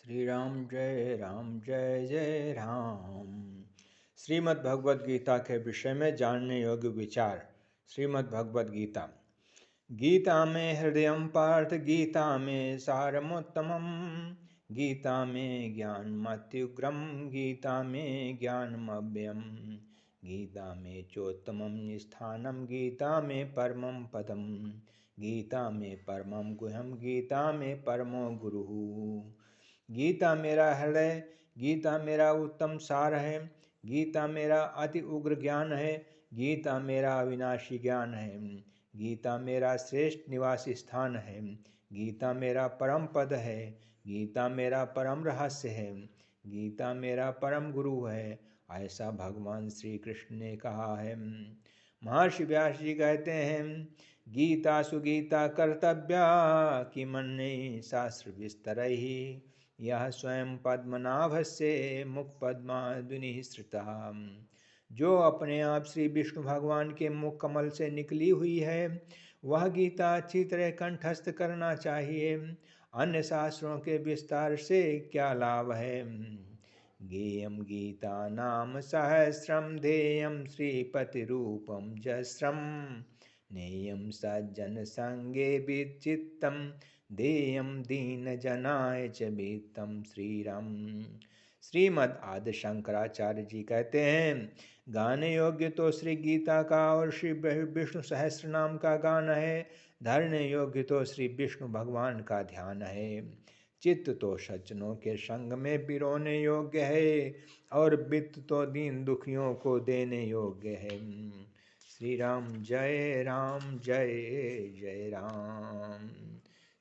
श्री राम जय जय राम। श्रीमद् भगवद गीता के विषय में जानने योग्य विचार। श्रीमद् भगवद गीता। गीता में हृदय पार्थ, गीता में सारमोत्तमम, गीता में ज्ञानमत्युग्रम, गीता में ज्ञानमव्ययम, गीता में चोत्तमम स्थानम, गीता में परमं पदम, गीता में परमं गुह्यम, गीता में परमो गुरुः। गीता मेरा हृदय, गीता मेरा उत्तम सार है, गीता मेरा अति उग्र ज्ञान है, गीता मेरा अविनाशी ज्ञान है, गीता मेरा श्रेष्ठ निवास स्थान है, गीता मेरा परम पद है, गीता मेरा परम रहस्य है, गीता मेरा परम गुरु है। ऐसा भगवान श्री कृष्ण ने कहा है। महर्षि व्यास जी कहते हैं, गीता सुगीता कर्तव्या, कि मन्ने शास्त्र विस्तर ही, यह स्वयं पद्मनाभस्य मुख पद्माद्विनि श्रुता। जो अपने आप श्री विष्णु भगवान के मुख कमल से निकली हुई है, वह गीता अच्छी तरह कंठस्थ करना चाहिए। अन्य शास्त्रों के विस्तार से क्या लाभ है। गेयम गीता नाम सहस्रम, धेयम श्रीपति रूपम जस्रम, नेयम सज्जन संगे विचित्तम, देयम दीन जनाय च वित्तम। श्री राम। श्रीमद् आदि शंकराचार्य जी कहते हैं, गाने योग्य तो श्री गीता का और श्री विष्णु सहस्त्र नाम का गान है, धरने योग्य तो श्री विष्णु भगवान का ध्यान है, चित्त तो सज्जनों के संग में पिरोने योग्य है, और वित्त तो दीन दुखियों को देने योग्य है। श्री राम जय जय राम।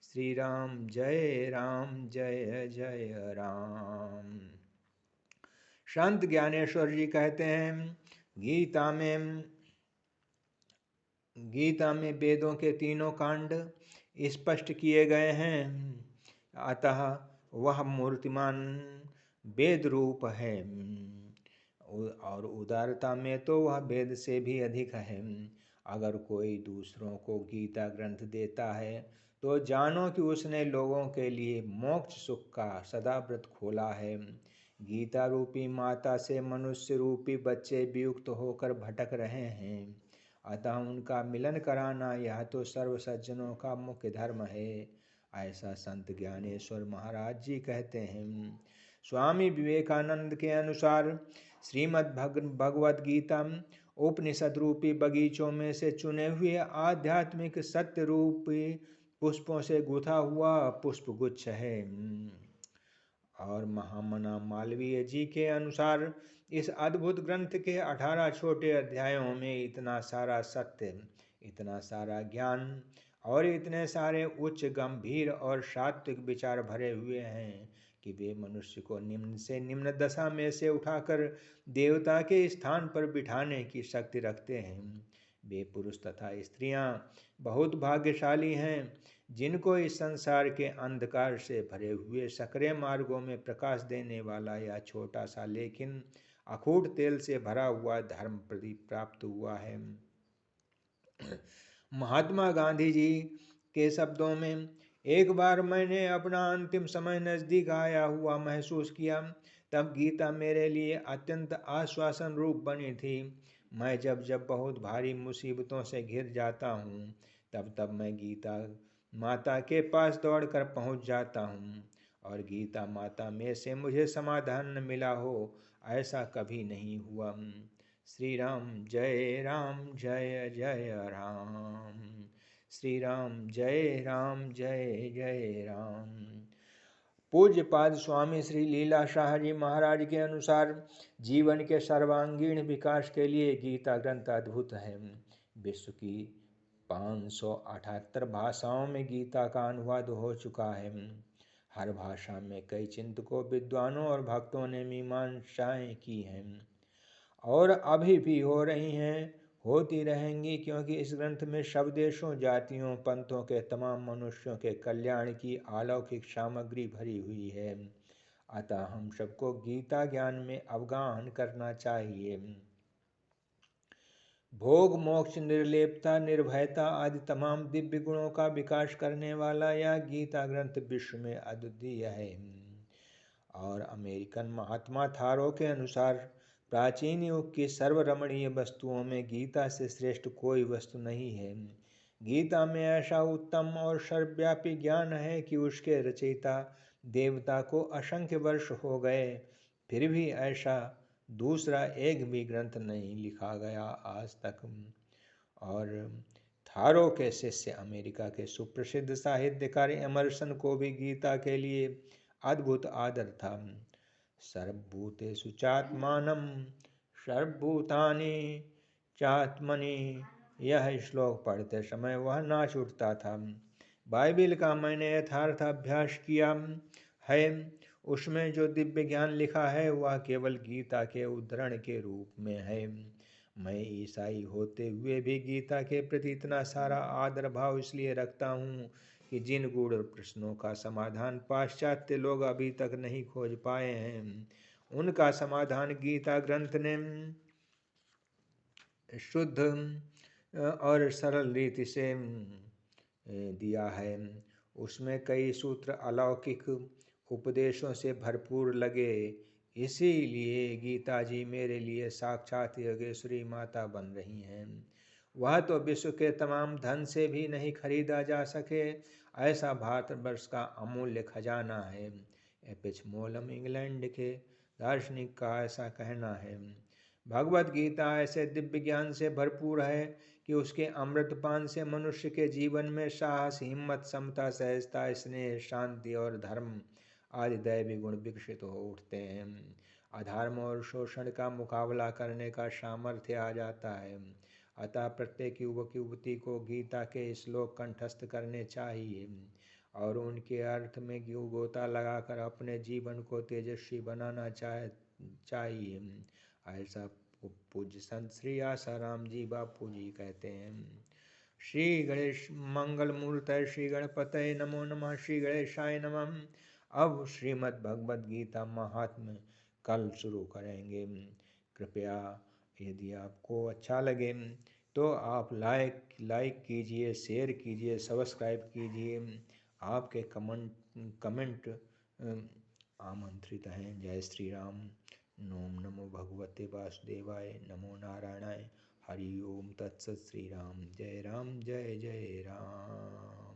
श्री राम जय जय राम। संत ज्ञानेश्वर जी कहते हैं, गीता में वेदों के तीनों कांड स्पष्ट किए गए हैं, अतः वह मूर्तिमान वेद रूप है, और उदारता में तो वह वेद से भी अधिक है। अगर कोई दूसरों को गीता ग्रंथ देता है, तो जानो कि उसने लोगों के लिए मोक्ष सुख का सदा व्रत खोला है। गीता रूपी माता से मनुष्य रूपी बच्चे वियुक्त होकर भटक रहे हैं, अतः उनका मिलन कराना यह तो सर्व सज्जनों का मुख्य धर्म है। ऐसा संत ज्ञानेश्वर महाराज जी कहते हैं। स्वामी विवेकानंद के अनुसार श्रीमद् भगवद गीता उपनिषद रूपी बगीचों में से चुने हुए आध्यात्मिक सत्य रूपी पुष्पों से गुथा हुआ पुष्प गुच्छ है। और महामना मालवीय जी के अनुसार इस अद्भुत ग्रंथ के 18 छोटे अध्यायों में इतना सारा सत्य, इतना सारा ज्ञान और इतने सारे उच्च गंभीर और सात्विक विचार भरे हुए हैं कि वे मनुष्य को निम्न से निम्न दशा में से उठाकर देवता के स्थान पर बिठाने की शक्ति रखते हैं। वे पुरुष तथा स्त्रियां बहुत भाग्यशाली हैं, जिनको इस संसार के अंधकार से भरे हुए सकरे मार्गों में प्रकाश देने वाला यह छोटा सा लेकिन अखूट तेल से भरा हुआ धर्म प्रदीप प्राप्त हुआ है। महात्मा गांधी जी के शब्दों में, एक बार मैंने अपना अंतिम समय नजदीक आया हुआ महसूस किया, तब गीता मेरे लिए अत्यंत आश्वासन रूप बनी थी। मैं जब जब बहुत भारी मुसीबतों से घिर जाता हूँ, तब तब मैं गीता माता के पास दौड़कर पहुँच जाता हूँ, और गीता माता में से मुझे समाधान न मिला हो, ऐसा कभी नहीं हुआ। श्री राम जय जय राम। श्री राम जय जय राम। पूज्यपाद स्वामी श्री लीला शाह जी महाराज के अनुसार जीवन के सर्वांगीण विकास के लिए गीता ग्रंथ अद्भुत है। विश्व की 578 भाषाओं में गीता का अनुवाद हो चुका है। हर भाषा में कई चिंतकों, विद्वानों और भक्तों ने मीमांसाएं की हैं, और अभी भी हो रही हैं, होती रहेंगी, क्योंकि इस ग्रंथ में सब देशों, जातियों, पंथों के तमाम मनुष्यों के कल्याण की अलौकिक सामग्री भरी हुई है। अतः हम सबको गीता ज्ञान में अवगाहन करना चाहिए। भोग, मोक्ष, निर्लेपता, निर्भयता आदि तमाम दिव्य गुणों का विकास करने वाला यह गीता ग्रंथ विश्व में अद्वितीय है। और अमेरिकन महात्मा थारो के अनुसार प्राचीन युग की सर्वरमणीय वस्तुओं में गीता से श्रेष्ठ कोई वस्तु नहीं है। गीता में ऐसा उत्तम और सर्वव्यापी ज्ञान है कि उसके रचयिता देवता को असंख्य वर्ष हो गए, फिर भी ऐसा दूसरा एक भी ग्रंथ नहीं लिखा गया आज तक। और थारो के शिष्य अमेरिका के सुप्रसिद्ध साहित्यकार एमर्सन को भी गीता के लिए अद्भुत आदर था। सर्वभूतेषु चात्मानं सर्वभूतानि चात्मनि, यह श्लोक पढ़ते समय वह नाच उठता था। बाइबिल का मैंने यथार्थ अभ्यास किया है, उसमें जो दिव्य ज्ञान लिखा है वह केवल गीता के उद्धरण के रूप में है। मैं ईसाई होते हुए भी गीता के प्रति इतना सारा आदर भाव इसलिए रखता हूँ कि जिन गूढ़ प्रश्नों का समाधान पाश्चात्य लोग अभी तक नहीं खोज पाए हैं, उनका समाधान गीता ग्रंथ ने शुद्ध और सरल रीति से दिया है। उसमें कई सूत्र अलौकिक उपदेशों से भरपूर लगे, इसीलिए गीता जी मेरे लिए साक्षात योगेश्वरी माता बन रही हैं। वह तो विश्व के तमाम धन से भी नहीं खरीदा जा सके, ऐसा भारतवर्ष का अमूल्य खजाना है। एपिच मोलम इंग्लैंड के दार्शनिक का ऐसा कहना है। भगवत गीता ऐसे दिव्य ज्ञान से भरपूर है कि उसके अमृतपान से मनुष्य के जीवन में साहस, हिम्मत, समता, सहजता, स्नेह, शांति और धर्म आदि दैवी गुण विकसित हो उठते हैं। अधर्म और शोषण का मुकाबला करने का सामर्थ्य आ जाता है। अतः प्रत्येक युवक युवती को गीता के श्लोक कंठस्थ करने चाहिए और उनके अर्थ में गोता लगाकर अपने जीवन को तेजस्वी बनाना चाहिए। ऐसा पूज्य संत श्री आसाराम जी बापू जी कहते हैं। श्री गणेश मंगल मूर्तये श्री गणपतये नमो नमः। श्री गणेशाय नमः। अब श्रीमद् भगवद गीता महात्म्य कल शुरू करेंगे। कृपया यदि आपको अच्छा लगे तो आप लाइक कीजिए, शेयर कीजिए, सब्सक्राइब कीजिए। आपके कमेंट आमंत्रित हैं। जय श्री राम। ओम नमो भगवते वासुदेवाय, नमो नारायणाय। हरि ओम तत्सत। श्री राम जय राम, जय जय राम।